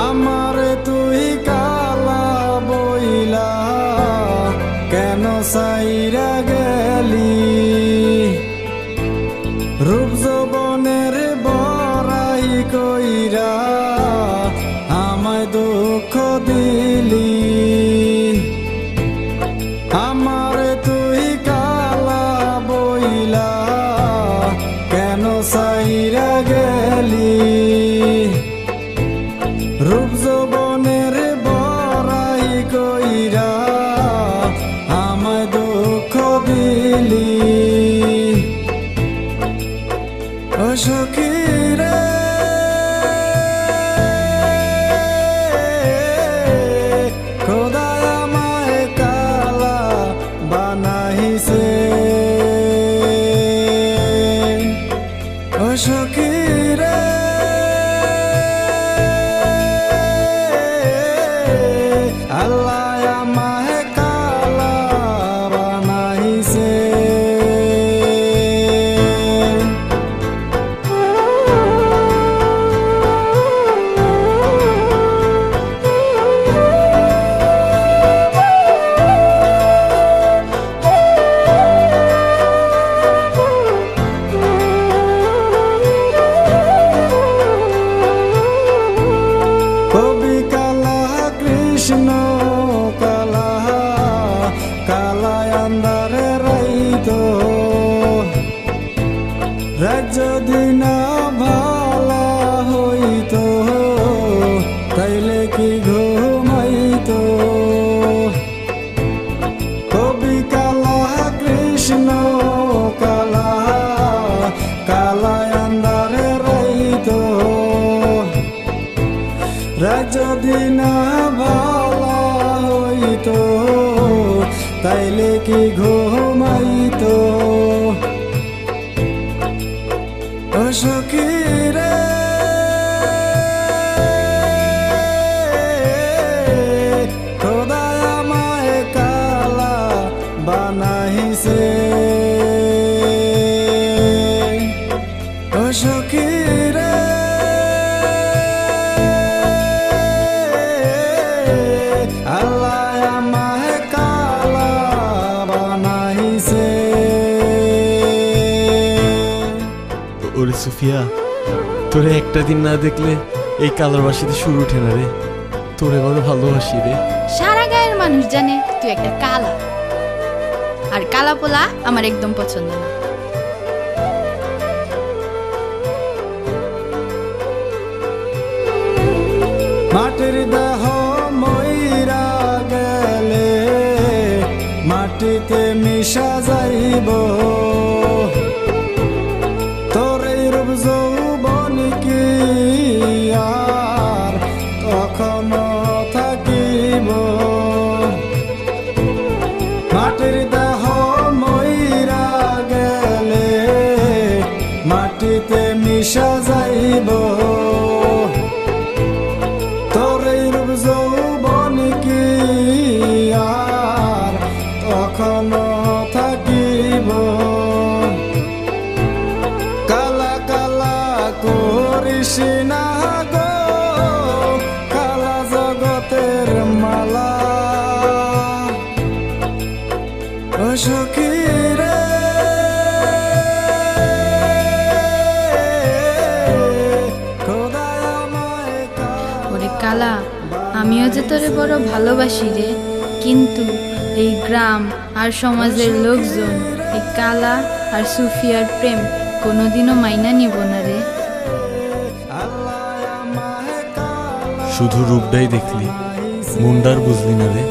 আমারে তুই কালা বইলা কেন সাইরা গেলি রূপ যৌবনের বড়াই কইরা আমায় দুঃখ দিলি আমারে তুই কালা বইলা কেন সাইরা গেলি রূপ যৌবনের বড়াই কইরা আমায় দুঃখ দিলি ও সখী রে খোদা আমায় কালা বানাইছে ও সখী রে আল্লাহ আমায় কালা বানাইছে কবি কালা কৃষ্ণ কালা কালা আন্ধারে রাইতো রাত যদি না ভালা হইতো তাইলে কি ঘুমাইতো কবি কালা কৃষ্ণ কালা কালা আন্ধারে রাইতো রাত যদি না ভালা হইতো তাইলে কি ঘুমাইতো ও সখী রে খোদা আমায় কালা বানাইছে ও সখী রে আল্লাহ আমায় কালা বানাইছে ওরে সুফিয়া, তোরে একটা দিন না দেখলে এই কালার বাসিতে শুরু উঠে না রে। তোরে বড় ভালোবাসি রে। সারা গায়ের মানুষ জানে তুই একটা কালা, আর কালা পোলা আমার একদম পছন্দ না। মাটির দেহ মইরা গেলে মাটিতে মিশা যাইব তোর এই রূপ যৌবন কি আর কখনো থাকিব মাটির দেহ মইরা গেলে মাটিতে মিশা যাইব তোর এই রূপ যৌবন কি আর কখনো থাকিব কালা কালা করিস না গো কালা জগতের মালা ও সখী রে খোদা আমায় ওরে কালা, আমিও যে তোরে বড় ভালোবাসি রে, কিন্তু এই গ্রাম আর সমাজের লোকজন এই কালা আর সুফিয়ার প্রেম কোনোদিনও মাইনা নিব না রে। শুধু রূপটাই দেখলি, মুন্ডার বুঝলি না রে।